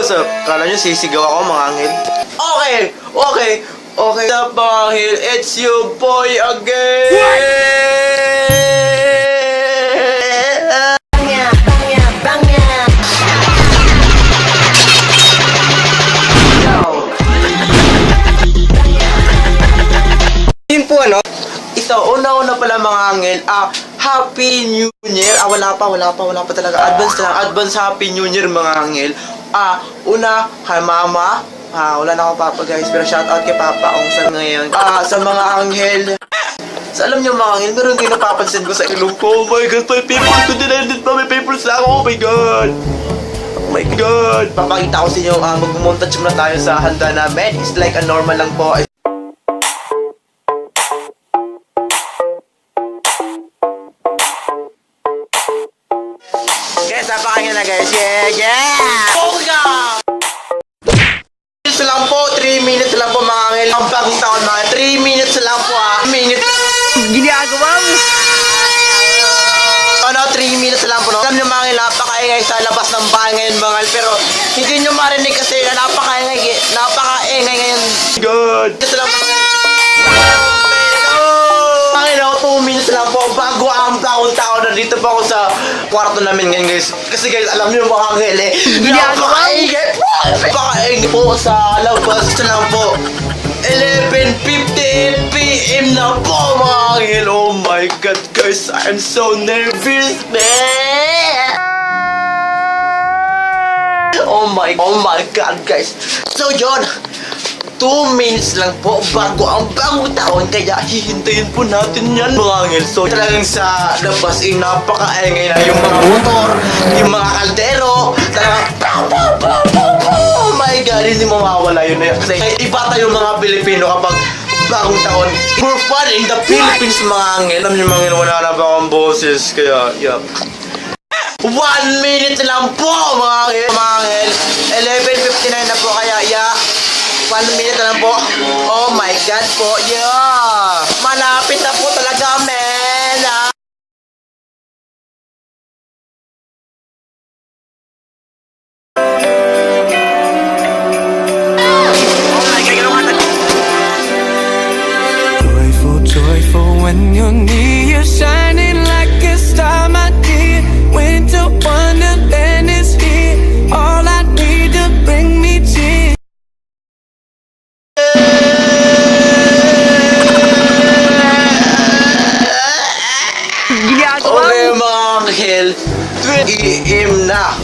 So, kala nyo sisigaw ako mga anghel? Okay! Okay! Okay! What's up mga anghel? It's your boy again! Bangya, bangya, bangya. Yun po ano? Ito, una-una pala mga anghel, Happy New Year! Wala pa talaga. Advance Happy New Year mga anghel. Una, kay mama. Wala na akong papa guys, pero shoutout kay papa kung saan ngayon. Sa mga anghel. Sa alam niyo mga anghel, meron kayo napapansin ko sa ilong ko. Oh my god, may pimples ko dinedit pa, may pimples na ako. Oh my god! Oh my god! Papakita ko sa inyo, mag-montage muna tayo sa handa namin. It's like a normal lang po. Guys, napakain na guys. Yeah! Bongga! Minutes lang po, 3 minutes lang po mga anghel. Ang bagong taon mga 3 minutes lang po 3 minutes. Ginagawa mo? 3 minutes lang po. Alam nyo mga anghel, napakaingay sa labas ng bahay ngayon mga anghel. Pero hindi nyo marinig kasi napakaingay ngayon. Good! Minutes lang mga anghel. 2 minutes lang po bago ang taon-taon. Nandito pa ako sa kwarto namin ngayon guys. Kasi guys, alam niyo mga anghel napakaingay po sa labas lang po. 11:58 PM na po mga anghel. Oh my god guys, I'm so nervous man. Oh my god guys. So yun, 2 minutes lang po bago ang bagong taon, kaya hihintayin po natin yan mga anghel. So talagang sa labas napakaingay na yung mga motor, yung mga kaldero, talagang oh my god, hindi mawawala yun na yun. Kasi iba tayong mga Pilipino kapag bagong taon. For fun in the Philippines mga anghel. Alam niyo mga anghel, wala na ba akong boses, kaya yup. 1 minute lang po mga anghel. 11:59 na po, kaya 1 minute na lang po. Oh my god po. Yeah! Malapit na po talaga, men. Joyful, joyful when you're near, shining like a star, my dear. Winter wonderland is here. All I need to bring me cheer. Okay mga anghel, 20 AM na.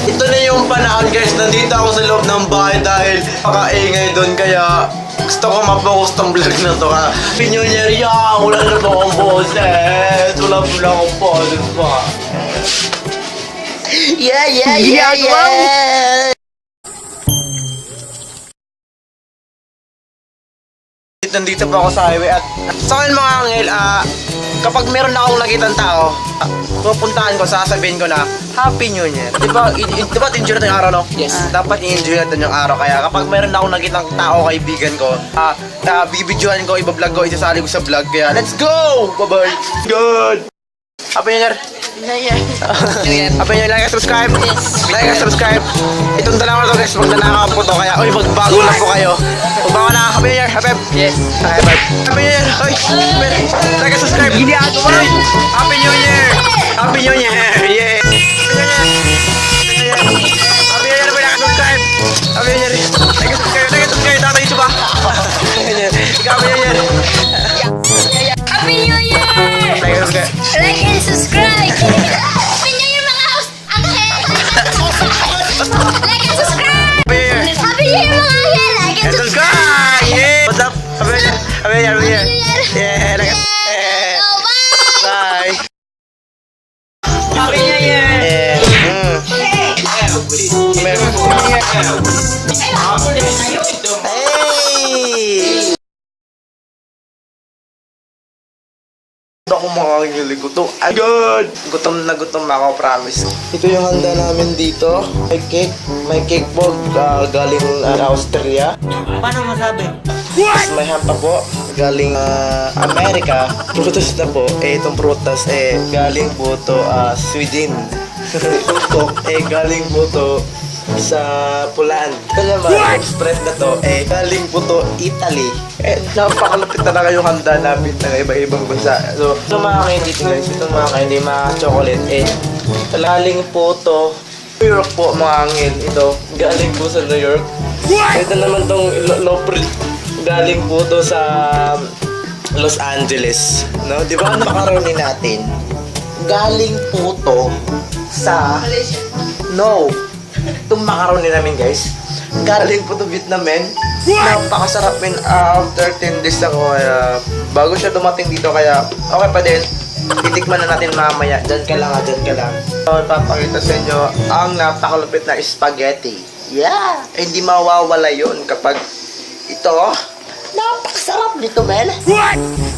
Ito na yung panahon guys, nandito ako sa loob ng bahay dahil pakaingay doon, kaya gusto ko ma-post ang vlog na to ha. Pinyonyerya, wala na ba akong boses? Wala akong boses pa. Yeah! Nandito pa ako sa highway at sa akin mga anghel, kapag meron na akong nakitang tao, pupuntahan ko, sasabihin ko na Happy New Year. Diba enjoy natin yung araw, no? Yes. Dapat i-enjoy natin yung araw. Kaya kapag meron na akong nakitang tao, kaibigan ko, bibidyohan ko, ibablog ko, isasali ko sa vlog. Kaya let's go! Bye-bye! Good! Happy New Year! Happy New Year! Like and subscribe! Like and subscribe! Itong dalawa na to guys, magnanakaw po to. Kaya, magbago na po kayo. Magbago na! Happy New Year! Happy! Yes! Happy New Year! Like and subscribe! Happy New Year! Happy New Year! Yeah! Happy New Year! Like and subscribe! Happy New Year! Like and subscribe! Like and subscribe! Tatay ito ba? Happy New Year! Happy New Year! Like and subscribe! Like and subscribe! Happy New Year mga anghel! Like and subscribe! Happy New Year mga anghel! Like and subscribe! Yeah! What's up? Happy New Year! Happy New Year! Yeah! Like and bye! Happy New Year! Hey! Ako makakagili ko to. Good! Gutom na gutom ako, promise. Ito yung handa namin dito. May cake po galing Austria. Paano masabi? May ham pa po galing Amerika. Prutas na po. Itong prutas galing po to Sweden. Ito galing po to sa Pulaan. Ito naman, yung spread na to, galing po to Italy. Napakalapit talaga yung handa namin ng iba-ibang bansa. So, ito mga candy guys, ito mga candy, mga chocolate, galing po to New York po mga angel. Ito, galing po sa New York. Ito naman tong Loprit, galing po to sa Los Angeles. No? Di ba ang macaroni natin? Galing po to sa... No! Itong macaroni namin guys, galing po to Vietnam men. Napakasarap men. After 10 days ako, bago siya dumating dito, kaya okay pa din. Titikman na natin mamaya. Diyan ka lang ha, diyan ka lang. So, papakita sa inyo ang napakalupit na spaghetti. Yeah! Hindi mawawala yun kapag ito, napakasarap nito men.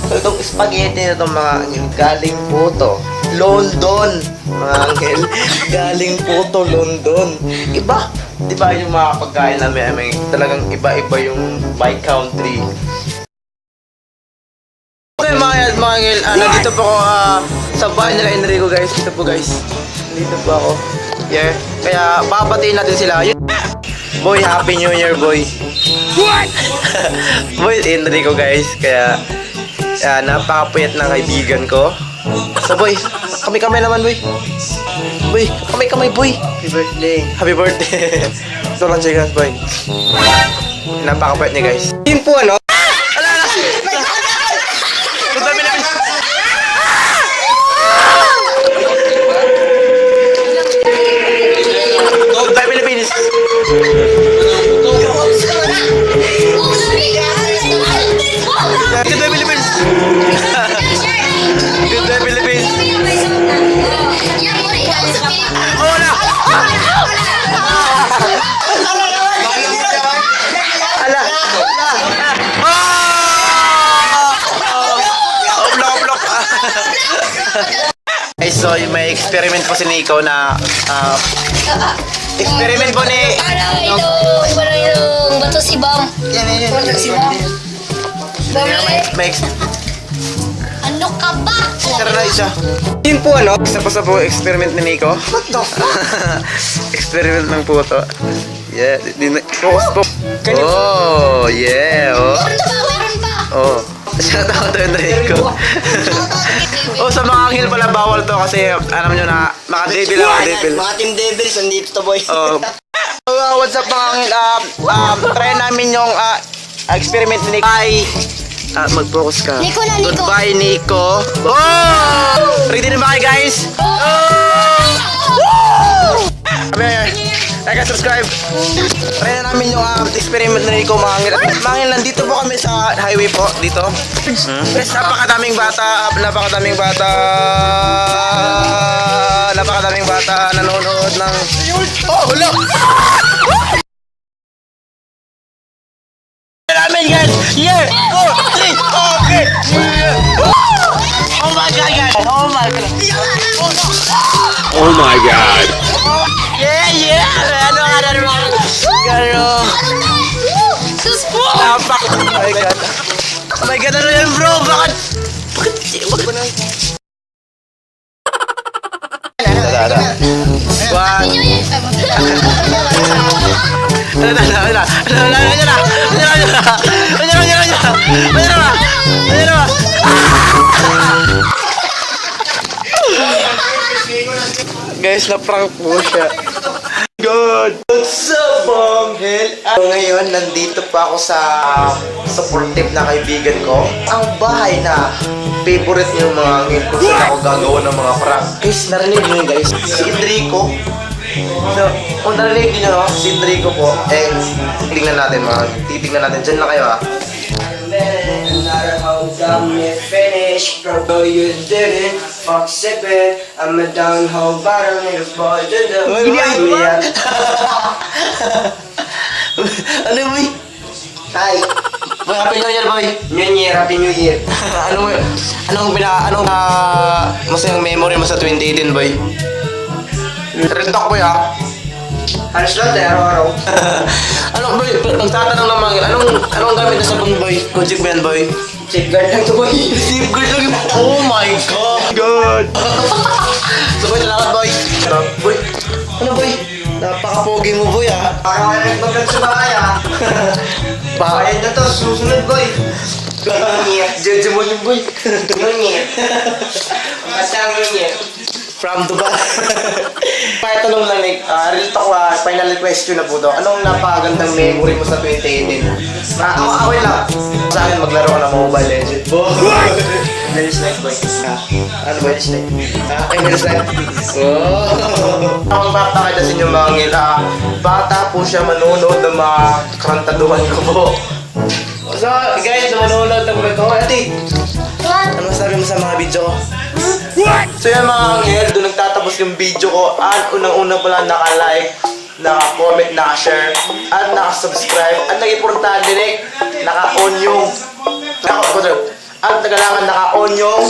So, itong spaghetti na itong mga angel, galing po to London, mga angel. Galing po to London. Iba. Diba yung mga pagkain namin, talagang iba-iba yung by country. Okay mga angel, nandito po ako sa bahay nila Enrico guys. Dito po guys. Dito po ako. Yeah. Kaya papatiin natin sila. Boy, Happy New Year boy. What? Boy, Enrico guys. Kaya napakapuyat ng kaibigan ko. So boy, kami-kamay naman boy. Boy, kamay-kamay boy. Happy birthday. Happy birthday. Ito lang siya guys boy. Napakapuyat niya guys. Yun po ano? Goodbye Philippines. Goodbye Philippines. Goodbye Philippines. Oh na. Ala. Blok. So may experiment po si Nico na experiment po ni Parang yung bato si Bam. Bato si Bam. may Ano ka ba? Tara na isa. Yun po ano, isa pa sa po experiment ni Nico. What the fuck? Experiment ng puto. Yeah, focus po. Oh, yeah, oh. Meron pa. Oh. Shout out to Enrico. Oh, sa mga angel pala bawal to kasi alam nyo na maka-devil ako, devil. Mga team devils, nandito to boy. Oh. What's up mga angel? Try namin yung experiment ni Nico. Mag-focus ka. Nico na, Nico. Goodbye, Nico. Oh! Ready na ba kayo, guys? Oh! Like and subscribe. Try na namin yung experiment na Nico, mga angel. Mga angel, nandito po kami sa highway po, dito. Yes, napakadaming bata nanonood ng... Oh, hello! Namin guys! Yeah! 2, 3! Okay! Yeah! Oh my god guys! Oh my god! Oh my god. Yeah! Ano ka na naman? Gano? Napak! Oh my god! Oh my god! Ano yan bro? Bakit? Bakit ba na? Dada. One. Guys, na-prank po siya. God! What's up, Bonghel? Ngayon, nandito pa ako sa supportive na kaibigan ko. Ang bahay na favorite niyo mga angel kung saan ako gagawa ng mga prank. Guys, narinig niyo yun guys. Si Enrico. So, kung narinig niyo no, si Enrico po, tignan natin mga. Titignan natin. Diyan na kayo ha. Another hoe got me finished, bro, you didn't fuck sippin'. I'm a down hoe bottom nigga boy, Ano boy? Hi, Boy, happy new year boy. New Year, Happy New Year. anong masayang memory mo sa 2018 boy? Real talk boy ha. Halos lahat eh, araw-araw. Anong boy, pagtatanong ng mga anong gamit na sabon boy? Kojic ba yan boy? Safeguard lang to boy. Safeguard lang yun. Oh my god! So boy, salamat boy. Boy, ano boy? Napaka Napaka-pogi mo, boy, ah. Parang kayo nagbablog sa bahay ah. Bayad na to, susunod boy. Judge mo yung boy. Ngunit. Basta ngunit. From Dubai. Kaya tanong lang, like, real talk, final question na po to. Anong napakagandang memory mo sa 2018? Ako lang. Sa akin, maglaro ka ng Mobile Legends. Melis life boy. Ano ba yun? Emerald's Life. Oh! Ang papakita sa inyo mga ngil, bata po siya manonood ng mga karantaduhan ko po. So, guys, manonood ng mga ko. Ate, ano masabi mo sa mga video ko? So yan mga ngil, doon nagtatapos yung video ko. At unang-una pala naka-like, naka-comment, naka-share, at naka-subscribe. At nag-importante din, naka-on yung at kailangan naka-on yung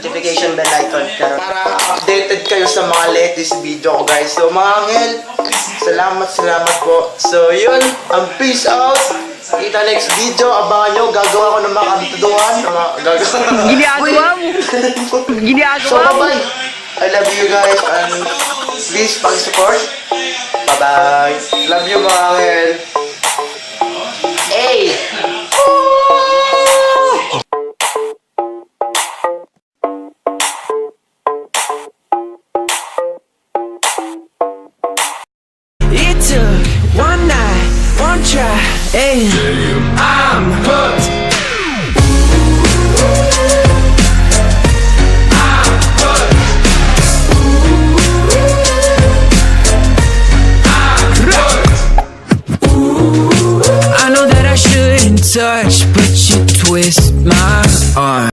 Notification bell icon. para updated kayo sa mga latest video ko, guys. So mga angel, salamat po. So yun, peace out. Kita next video, abangan nyo, gagawa ko ng mga kabituduhan. Ginagawa mo. So bye-bye. I love you guys and please pag-support. Bye-bye. Love you mga angel. Hey! It took one night, one try, and I'm hooked.